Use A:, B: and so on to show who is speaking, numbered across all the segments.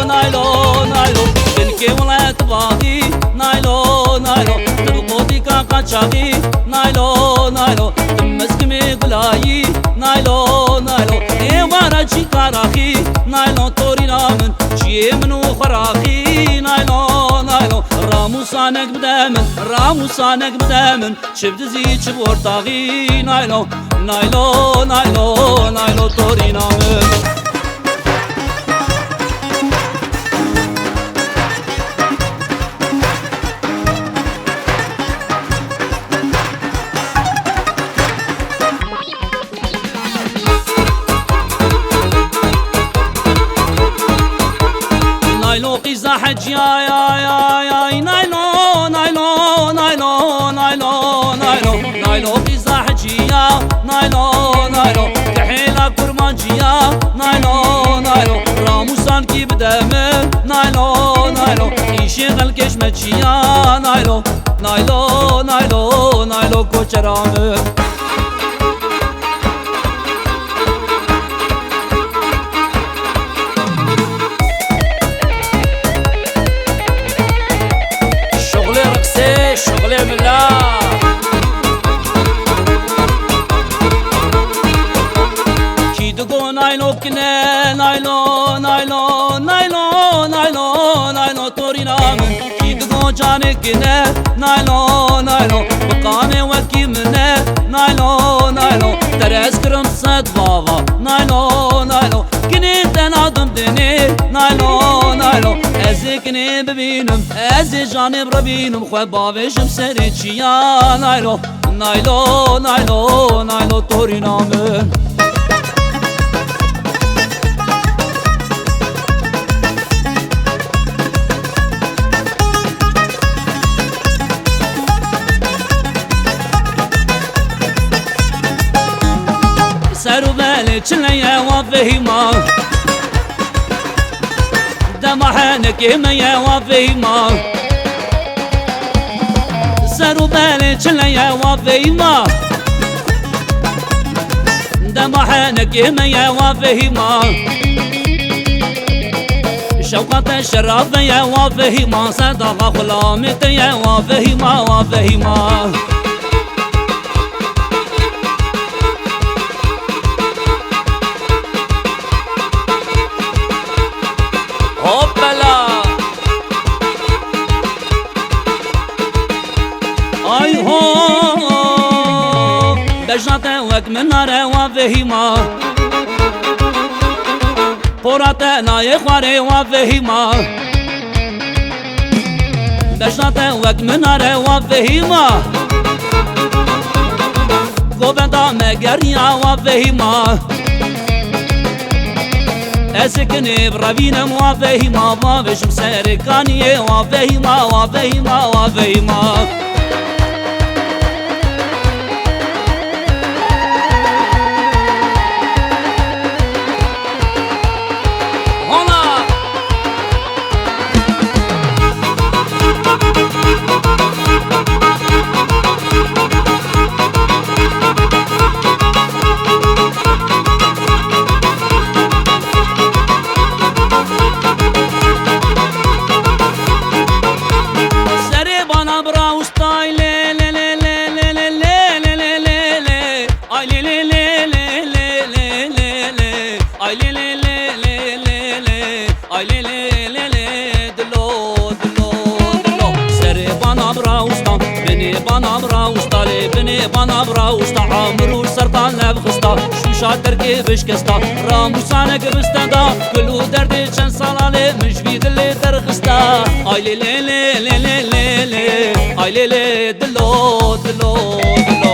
A: نايلو نايلو بنكي ولات باغي نايلو نايلو تبقوتي كاكا شاغي نايلو نايلو تمسكمي قلاي نايلو نايلو ايوانا جي كاراخي نايلو تورينا من جي منو خراخي نايلو نايلو راموسانك بدامن راموسانك بدامن شفت زيد شبور طاغي نايلو نايلو نايلو نايلو تورينا من نايلو قيزا حج يا نايلو نايلو نايلو نايلو نايلو نايلو قيزا حج يا نايلو نايلو كحيلة كرمانجيا نايلو نايلو راموسان كي بدامه نايلو نايلو يشغل كشمتشيا نايلو نايلو نايلو نايلو كوچرامه شغلي بالله كي دقو نايلو كنا نايلو نايلو نايلو نايلو نايلو تورينا من كي دقو جاني كنا نايلو نايلو بقامي وكي منا نايلو نايلو ترس كرم صد بابا نايلو نايلو كني تنادم دني نايلو نايلو ازكني ببينم ازي جاني بربينم خو بابش مسريتشي يا نايلو نايلو نايلو نايلو تورينا من سارو بالي تشليا وفهما دمحنك يا وفيما سارو بالي تشليا وفيما دمحنك يا وفيما شوقة الشرف يا وفيما صدق خلامت يا وفيما وفيما اي هو بجنة وك من نار وفهما قراتنا يخواري وفهما بجنة وك من نار وفهما قوبندا مقريا وفهما اسكني برابينا وفهما ما بشم سيركاني وفهما وفهما وفهما بنا براوستا لبني بنا براوستا عمرو سرطان لبخستا شوشا تركيبش كستا راموسانك بستندا كلو دردي چند سالالي مجبيد اللي ترخستا اي لي لي لي لي لي لي لي اي لي لي دلو دلو دلو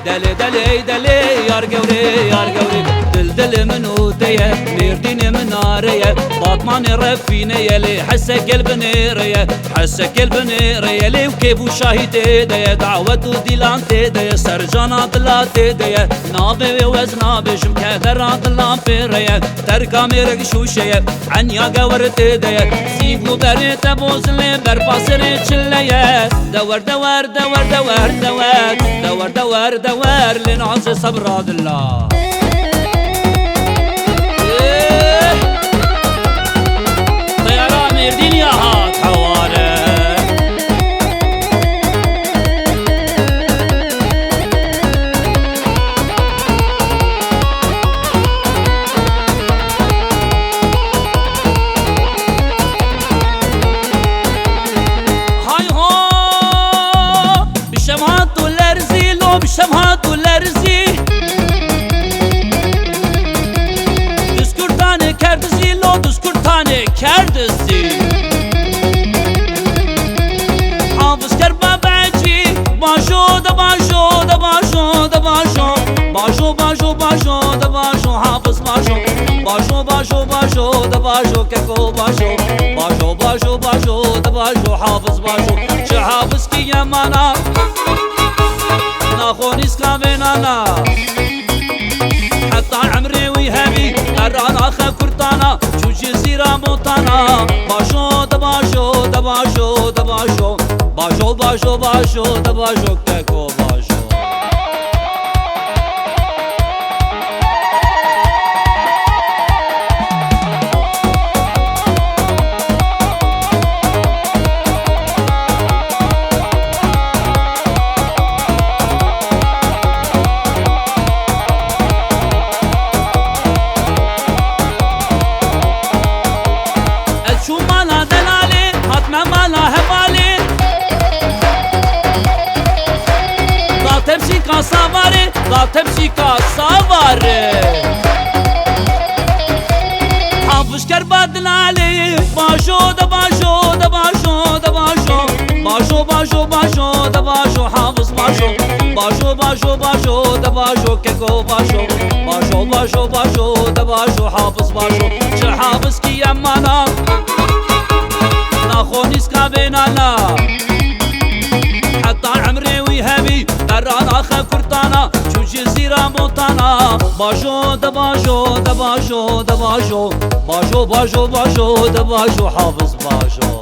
A: دلي دلي دلي يار قوري يار قوري دل منو تيه ميردين من ناريه باطمان رفيني لي حسك البنيريه حسك البنيريه لي وكيف شاهدي دي دعوتو ديلان تيدي سرجانا دلا تيدي نابي وزنابي شمكاثر دلان فيريه تركا ميرك شوشيه عنيا قور تيدي سيبو بريت بوزلي برباسري تشليه دور دور دور دور دور دور دور دور لنعز صبر الله طيران ميردين يا هات حواله هاي هو بشمهات الارزي لو بشمهات الارزي کردزی لو دسکرتانه کردزی حافظ کر بابعجی باشو دباشو دباشو دباشو باشو باشو باشو دباشو حافظ باشو باشو باشو باشو دباشو ککو باشو باشو باشو باشو دباشو حافظ باشو چه حافظ کی یمانا ناخونیس کامنانا حتى عمري ويهبي ارانا خا كرتانا شو جزيرة موطانا باشو دباشو دباشو دباشو باشو باشو باشو دباشو كاكو باشو سواره لا تمشي كسواره حافظ كرباد علي باشو دباشو دباشو دباشو باشو باشو باشو دباشو حافظ باشو باشو باشو باشو دباشو كيكو باشو باشو باشو باشو دباشو حافظ باشو شو حافظ كي يمانا ناخونيس كابينانا حتى عمري ويهبي ارانا خا كرتانا شو جزيرة موطانا باشو دباشو دباشو دباشو باشو باشو باشو دباشو حافظ باشو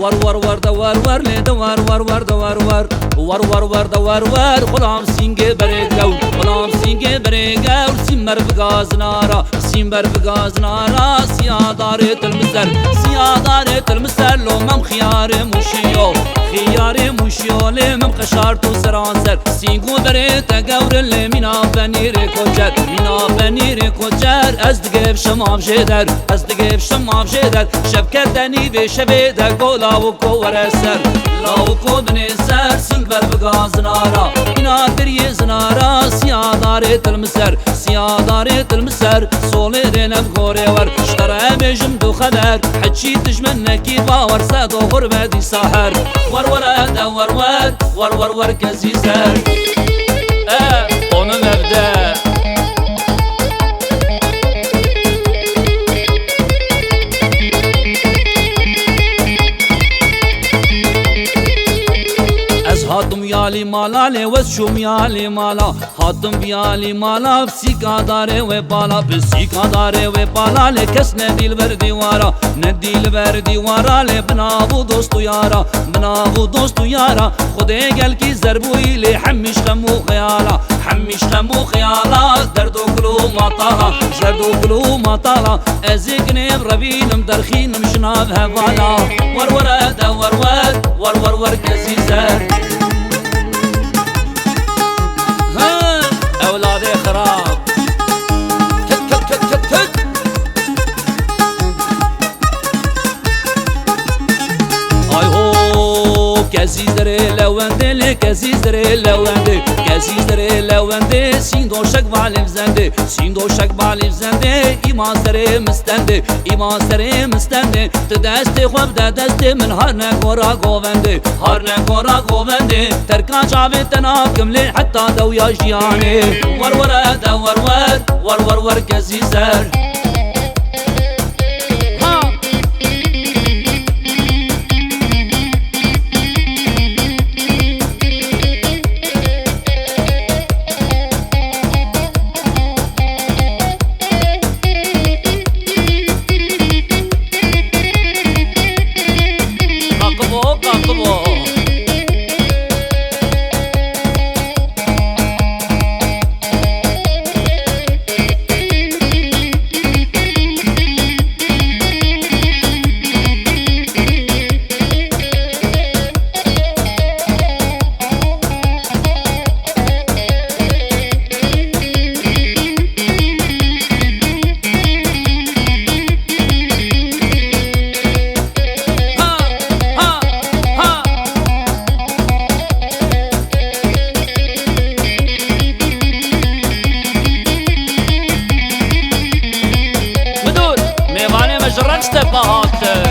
A: ور ور ور دوار ور لي دوار ور ور دوار ور ور ور ور دوار ور غلام سينجي بريقو غلام سينجي بريقو سيمر بغاز نارا سيمر بغاز نارا سيادارة المسر سيادارة المسر لو مم خياري مشيو خياري مشيو لي مم قشارتو سرانسر سينجو بريت قور اللي منا بنيري كوجر منا بنيري كوجر ازدقب شمام جدر ازدقب شمام جدر شبكة دني بشبيدة قولا وكو ورسر لاوكو بنسر سنبر بغاز نارا انا دري زنارا سيادارة المسر سيادارة المسر صولي رينب غوري ور شترى بجم دو خبر حجي تجمنكي باور سادو غربة ساحر ور ور دور ور ور ور ور كزي سر onu mebde هاتم يالي مالا لوز شوم يالي مالا هاتم يالي مالا بسيكا داري وبالا بسيكا داري وبالا لكس نديل بردي وارا نديل بردي وارا لبنابو دوستو يارا بنابو دوستو يارا خدي قلكي زربوي لي حمش خمو خيالا حمش خمو خيالا دردو كلو مطالا دردو كلو مطالا ازيقني بربين مدرخين مشناب هفالا ور دور ور كسيسر أولادي خراب كت كت كت كت كت آي هو كزي دري لو اندلي گزی زره لونده گزی زره لونده سیندو شک بالیم زنده سیندو شک بالیم زنده ایمان سره مستنده ایمان سره مستنده تو دست خوب ده دست من هر نگورا گوونده هر نگورا گوونده ترکان جاوه تنا کمله حتی دویا جیانه ور ور دا ور ور ور ور ور گزی زر جرقت بات